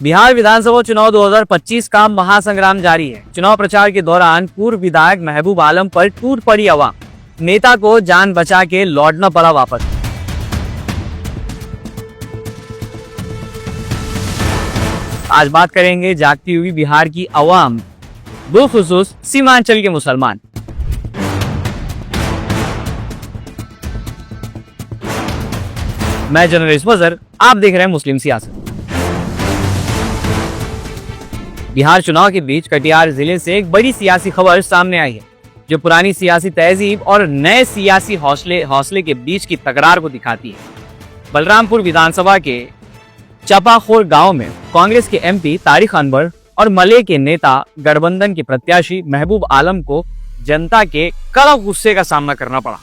बिहार विधानसभा चुनाव 2025 का महासंग्राम जारी है। चुनाव प्रचार के दौरान पूर्व विधायक महबूब आलम पर टूट पड़ी आवाम, नेता को जान बचा के लौटना पड़ा वापस। आज बात करेंगे जागती हुई बिहार की आवाम, बिलखुसूस सीमांचल के मुसलमान। मैं जर्नलिस्ट वजर, आप देख रहे हैं मुस्लिम सियासत। बिहार चुनाव के बीच कटिहार जिले से एक बड़ी सियासी खबर सामने आई है, जो पुरानी सियासी तहजीब और नए सियासी हौसले के बीच की तकरार को दिखाती है। बलरामपुर विधानसभा के चापाखोर गांव में कांग्रेस के एमपी तारिक अनवर और मले के नेता गठबंधन के प्रत्याशी महबूब आलम को जनता के कड़क गुस्से का सामना करना पड़ा।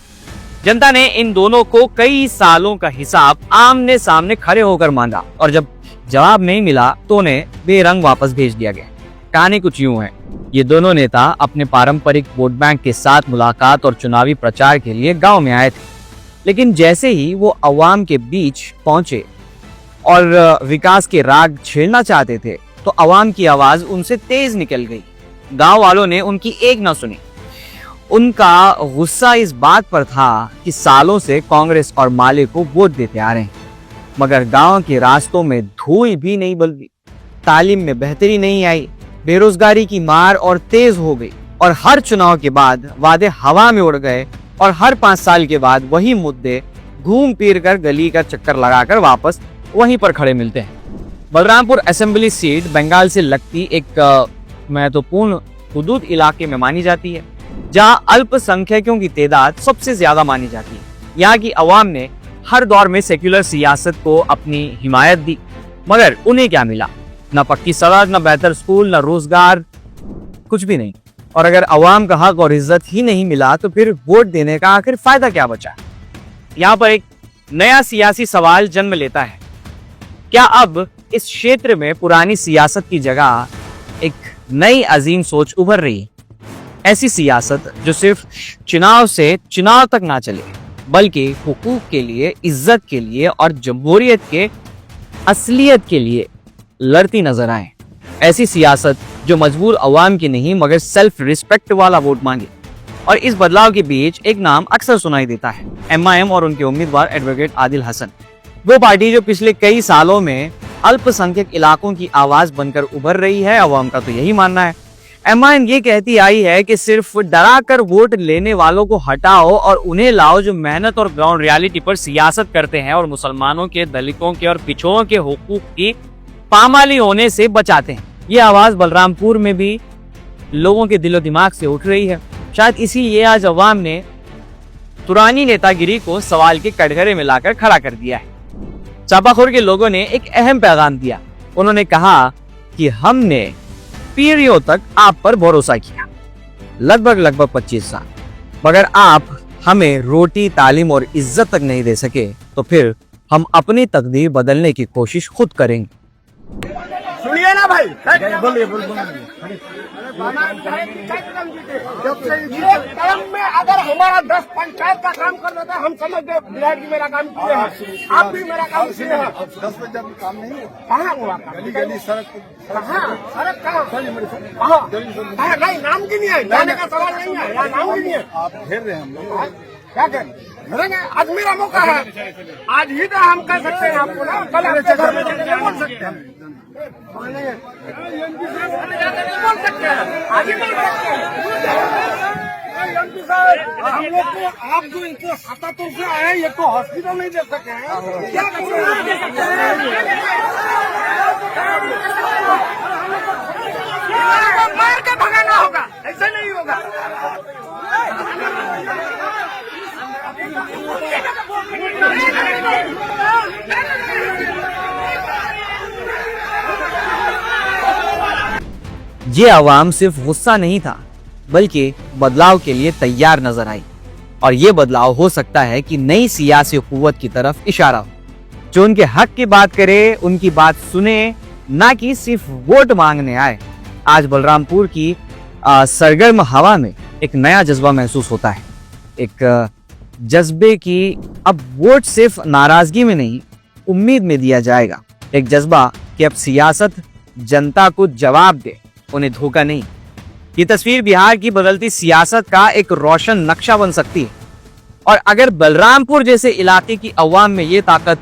जनता ने इन दोनों को कई सालों का हिसाब आमने सामने खड़े होकर मांगा और जब जवाब नहीं मिला तो उन्हें बेरंग वापस भेज दिया गया। कहानी कुछ यूं है, ये दोनों नेता अपने पारंपरिक वोट बैंक के साथ मुलाकात और चुनावी प्रचार के लिए गांव में आए थे, लेकिन जैसे ही वो अवाम के बीच पहुंचे और विकास के राग छेड़ना चाहते थे तो अवाम की आवाज उनसे तेज निकल गई। गांव वालों ने उनकी एक न सुनी। उनका गुस्सा इस बात पर था कि सालों से कांग्रेस और माले को वोट देते आ रहे हैं, मगर गांव के रास्तों में धूल भी नहीं बदली, तालीम में बेहतरी नहीं आई, बेरोजगारी की मार और तेज हो गई और हर चुनाव के बाद वादे हवा में उड़ गए और हर 5 साल के बाद वही मुद्दे घूम फिर कर गली का चक्कर लगाकर वापस वहीं पर खड़े मिलते हैं। बलरामपुर असेंबली सीट बंगाल से लगती एक महत्वपूर्ण हुदूद इलाके में मानी जाती है, जहां अल्पसंख्यकों की तादाद सबसे ज्यादा मानी जाती है। यहाँ की अवाम ने हर दौर में सेक्युलर सियासत को अपनी हिमायत दी, मगर उन्हें क्या मिला? न पक्की सड़क, न बेहतर स्कूल, न रोजगार, कुछ भी नहीं। और अगर अवाम का हक और इज्जत ही नहीं मिला तो फिर वोट देने का आखिर फायदा क्या बचा? यहाँ पर एक नया सियासी सवाल जन्म लेता है, क्या अब इस क्षेत्र में पुरानी सियासत की जगह एक नई अजीम सोच उभर रही है? ऐसी सियासत जो सिर्फ चुनाव से चुनाव तक ना चले, बल्कि हुकूक के लिए, इज्जत के लिए और जमहूरियत के असलियत के लिए लड़ती नजर आए। ऐसी सियासत जो मजबूर अवाम की नहीं मगर सेल्फ रिस्पेक्ट वाला वोट मांगे। और इस बदलाव के बीच एक नाम अक्सर सुनाई देता है, MIM और उनके उम्मीदवार एडवोकेट आदिल हसन। वो पार्टी जो पिछले कई सालों में अल्पसंख्यक इलाकों की आवाज बनकर उभर रही है। अवाम का तो यही मानना है। MIM ये कहती आई है कि सिर्फ डरा कर वोट लेने वालों को हटाओ और उन्हें लाओ जो मेहनत और ग्राउंड रियलिटी पर सियासत करते हैं और मुसलमानों के, दलितों के और पिछड़ों के हुकूक की पामाली होने से बचाते हैं। ये आवाज बलरामपुर में भी लोगों के दिलो दिमाग से उठ रही है। शायद इसीलिए आज अवाम ने पुरानी नेतागिरी को सवाल के कटघरे में लाकर खड़ा कर दिया है। चापाखोर के लोगों ने एक अहम पैगाम दिया। उन्होंने कहा कि हमने पीढ़ियों तक आप पर भरोसा किया, लगभग 25 साल, मगर आप हमें रोटी, तालीम और इज्जत तक नहीं दे सके तो फिर हम अपनी तकदीर बदलने की कोशिश खुद करेंगे। सुनिए ना भाई, बोलिए। एक टर्म में अगर हमारा 10 पंचायत का काम कर देता हम समझते विधायक जी मेरा काम किए हैं, आप भी मेरा काम किए हैं। 10 बजे काम नहीं है, कहाँ हुआ? गली सड़क सड़क कहाँ? नहीं, नाम की नहीं है, जाने का सवाल नहीं है, यहाँ नाम की नहीं है। आप घेर रहे हैं हम लोग, क्या करें? आज मेरा मौका है, आज ही तो हम कह सकते हैं आपको ना, कल आपके घर में जाके बोल सकते हैं, बोल सकते हैं, आज ही बोल सकते हैं। एमपी साहब, हम लोग को आप जो इनके 77 से आए, ये तो हॉस्पिटल नहीं दे सके हैं, क्या दे सकते हैं? मार के भगाना होगा, ऐसे नहीं होगा। ये अवाम सिर्फ गुस्सा नहीं था, बल्कि बदलाव के लिए तैयार नजर आई। और ये बदलाव हो सकता है कि नई सियासी कुव्वत की तरफ इशारा हो, जो उनके हक की बात करे, उनकी बात सुने, ना कि सिर्फ वोट मांगने आए। आज बलरामपुर की सरगर्म हवा में एक नया जज्बा महसूस होता है, एक जज्बे की अब वोट सिर्फ नाराजगी में नहीं, उम्मीद में दिया जाएगा। एक जज्बा कि अब सियासत जनता को जवाब दे, उन्हें धोखा नहीं। ये तस्वीर बिहार की बदलती सियासत का एक रोशन नक्शा बन सकती है। और अगर बलरामपुर जैसे इलाके की अवाम में ये ताकत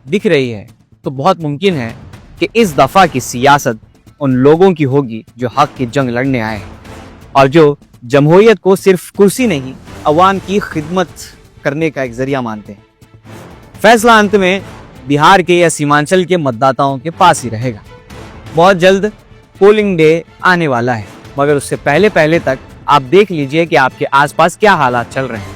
दिख रही है तो बहुत मुमकिन है कि इस दफा की सियासत उन लोगों की होगी जो हक की जंग लड़ने आए हैं और जो जमहूरियत को सिर्फ कुर्सी नहीं, अवाम की खिदमत करने का एक जरिया मानते हैं। फैसला अंत में बिहार के या सीमांचल के मतदाताओं के पास ही रहेगा। बहुत जल्द पोलिंग डे आने वाला है, मगर उससे पहले तक आप देख लीजिए कि आपके आसपास क्या हालात चल रहे हैं।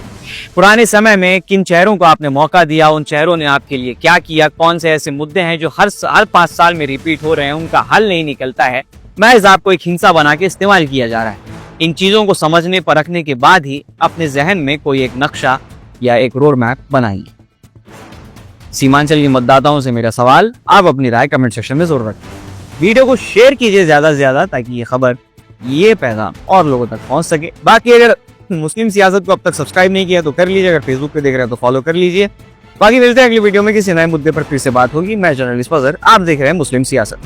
पुराने समय में किन चेहरों को आपने मौका दिया, उन चेहरों ने आपके लिए क्या किया, कौन से ऐसे मुद्दे हैं जो हर 5 साल में रिपीट हो रहे हैं, उनका हल नहीं निकलता है, महज आपको एक हिंसा बना के इस्तेमाल किया जा रहा है। इन चीजों को समझने परखने के बाद ही अपने जहन में कोई एक नक्शा या एक रोड मैप बनाइए। सीमांचल के मतदाताओं से मेरा सवाल, आप अपनी राय कमेंट सेक्शन में जरूर रखें। वीडियो को शेयर कीजिए ज्यादा से ज्यादा ताकि ये खबर, ये पैगाम और लोगों तक पहुंच सके। बाकी अगर मुस्लिम सियासत को अब तक सब्सक्राइब नहीं किया तो कर लीजिए, अगर फेसबुक पे देख रहे हैं तो फॉलो कर लीजिए। बाकी मिलते हैं अगली वीडियो में, किसी नए मुद्दे पर फिर से बात होगी। मैं जर्नलिस्ट फजर, आप देख रहे हैं मुस्लिम सियासत।